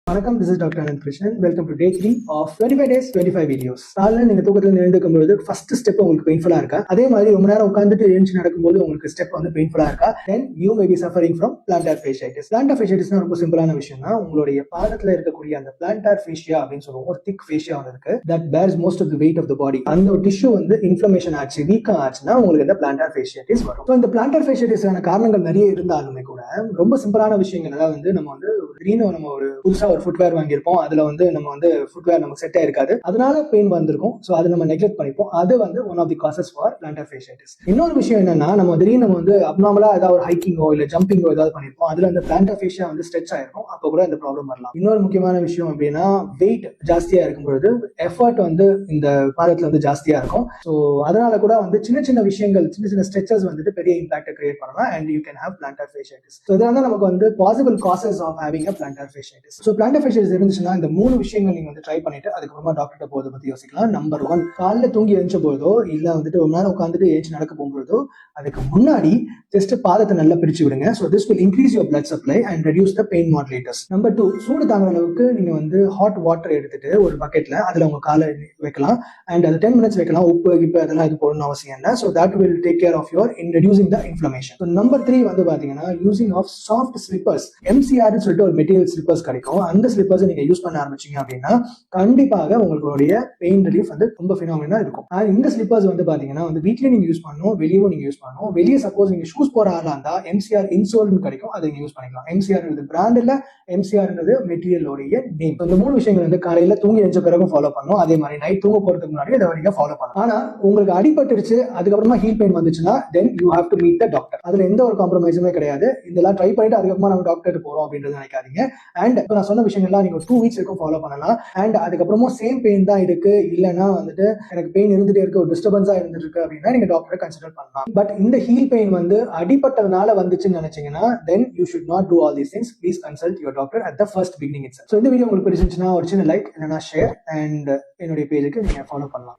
வணக்கம், this is Dr. Anand Krishnan. Welcome to day 3 of 25 days 25 videos. காலைல நீங்க தூக்கத்துல எழுந்துக்கும் பொழுது ஃபர்ஸ்ட் ஸ்டெப் உங்களுக்கு பெயின்ஃபுல்லா இருக்கா? அதே மாதிரி ரொம்ப நேரம் உட்கார்ந்துட்டு எழுந்து நடக்கும்போது உங்களுக்கு ஸ்டெப் வந்து பெயின்ஃபுல்லா இருக்கா? then you may be suffering from plantar fasciitis. plantar fasciitisனா ரொம்ப சிம்பிளான விஷயம் தான். உங்களுடைய பாதத்துல இருக்கக்கூடிய அந்த plantar fascia அப்படின்னு சொல்லுவோம், ஒரு thick fascia வந்து இருக்கு, that bears most of the weight of the body. அந்த ஒரு டிஷ்யூ வந்து இன்ஃப்ளமேஷன் ஆச்சு, வீக்கா ஆச்சுன்னா உங்களுக்கு இந்த plantar fasciitis வரும். ஸோ இந்த plantar fasciitisக்கான காரணங்கள் நிறைய இருந்தாலுமே கூட ரொம்ப சிம்பிளான விஷயங்கள், அதாவது வந்து நம்ம வந்து திடீர்னு நம்ம ஒரு புதுசா ஒரு ஃபுட்வேர் வாங்கியிருப்போம், அதுல வந்து நம்ம வந்து ஃபுட்வேர் நமக்கு செட் ஆயிருக்காது, அதனால பெயின் வந்திருக்கும். ஸோ அதை நம்ம நெக்லெக்ட் பண்ணிப்போம். அது வந்து one of the causes for plantar fasciitis. இன்னொரு விஷயம் என்னன்னா, நம்ம திடீர்னு நம்ம வந்து அப்நார்மலா ஏதாவது ஒரு ஹைக்கிங்கோ இல்ல ஜம்பிங்கோ ஏதாவது பண்ணிருப்போம், அதுல அந்த plantar fascia வந்து ஸ்ட்ரெச் ஆயிருக்கும், அப்போ கூட இந்த ப்ராப்ளம் வரலாம். இன்னொரு முக்கியமான விஷயம் அப்படின்னா, வெயிட் ஜாஸ்தியா இருக்கும் பொழுது எஃபர்ட் வந்து இந்த பாதத்துல வந்து ஜாஸ்தியா இருக்கும். ஸோ அதனால கூட வந்து சின்ன சின்ன விஷயங்கள், சின்ன சின்ன ஸ்ட்ரெச்சஸ் வந்துட்டு பெரிய இம்பாக்ட் கிரியேட் பண்ணலாம், and you can have plantar fasciitis. So இதனால நமக்கு வந்து possible causes of having a plantar fasciitis. So plantar fasciitis இருந்துச்சுன்னா இந்த 3 விஷயங்கள் நீங்க வந்து ட்ரை பண்ணிட்டு அதுக்கப்புறமா டாக்டர்கிட்ட போறதை பத்தி யோசிக்கலாம். நம்பர் 1, காலைல தூங்கி எழுந்த பொழுதோ இல்ல வந்துட்டு ஒரு நேரம் உட்காந்துட்டு எழுந்து நடக்க போகும்போதோ அதுக்கு முன்னாடி ஜஸ்ட் பாதத்தை நல்லா பிரிச்சு விடுங்க. So this will increase your blood supply and reduce the pain modulators. Number 2, சூடு தாங்குற அளவுக்கு நீங்க வந்து ஹாட் வாட்டர் எடுத்துட்டு ஒரு பக்கெட்ல அதுல உங்க காலை வைக்கலாம், அண்ட் அது 10 மினிட்ஸ் வைக்கலாம். உப்பு இப்போ அதெல்லாம் இது போடணும் அவசியம் இல்லை. So that will take care of your in reducing the inflammation. Number 3 வந்து பாத்தீங்கன்னா using of soft slippers. MCR சொல்லிட்டு ஒரு மெட்டீரியல் ஸ்லிப்பர்ஸ் கிடைக்கும். அந்த ஸ்லிப்பர்ஸ் நீங்க யூஸ் பண்ண ஆரம்பிச்சீங்க அப்படின்னா கண்டிப்பாக உங்களுடைய பெயின் ரிலீஃப் வந்து ரொம்ப ஃபினாமினலா இருக்கும். இந்த ஸ்லிப்பர்ஸ் வந்து பாத்தீங்கன்னா வந்து வீட்லயும் நீங்க யூஸ் பண்ணணும், வெளியும் நீங்க யூஸ் பண்ணணும். வெளியே சப்போஸ் நீங்க ஷூஸ் போற ஆளா இருந்தா எம்சிஆர் இன்சோல்னு கிடைக்கும், அதை நீங்க யூஸ் பண்ணிக்கலாம். எம்சிஆர் பிராண்ட் இல்ல, எம்சிஆர் மெட்டீரியலோடைய நேம். இந்த 3 விஷயங்கள் வந்து காலையில தூங்கி எழுந்த பிறகு ஃபாலோ பண்ணணும். அதே மாதிரி நைட் தூங்க போறதுக்கு முன்னாடி இதை நீங்க ஃபாலோ பண்ணணும். ஆனா உங்களுக்கு அடிபட்டுருச்சு, அதுக்கப்புறமா ஹீல் பெயின் வந்துச்சுன்னா then you have to meet the doctor. அதுல எந்த ஒரு காம்ப்ரமைஸுமே கிடையாது. இதெல்லாம் ட்ரை பண்ணிட்டு அதுக்கப்புறமா நம்ம டாக்டர் போறோம் அப்படின்றது நினைக்காதீங்க. அண்ட் இப்போ நான் சொன்ன விஷயங்கள்லாம் நீங்க 2 வீக்ஸ் வரைக்கும் ஃபாலோ பண்ணலாம். அண்ட் அதுக்கப்புறமா சேம் பெயின் தான் இருக்கு, இல்லைன்னா வந்துட்டு எனக்கு பெயின் இருந்துட்டே இருக்கு, ஒரு டிஸ்டர்பன்ஸா இருந்துட்டு இருக்கு அப்படின்னா நீங்க டாக்டரை கன்சிடர் பண்ணலாம். பட் இந்த ஹீல் பெயின் வந்து அடிபட்டதுனால வந்துச்சுன்னு நினைச்சீங்கன்னா then you should not do all these things. Please consult your doctor at the first beginning itself. So இந்த வீடியோ உங்களுக்கு பிடிச்சிருந்துச்சுன்னா ஒரு சின்ன லைக் இல்லைன்னா ஷேர், அண்ட் என்னுடைய பேஜுக்கு நீங்க ஃபாலோ பண்ணலாம்.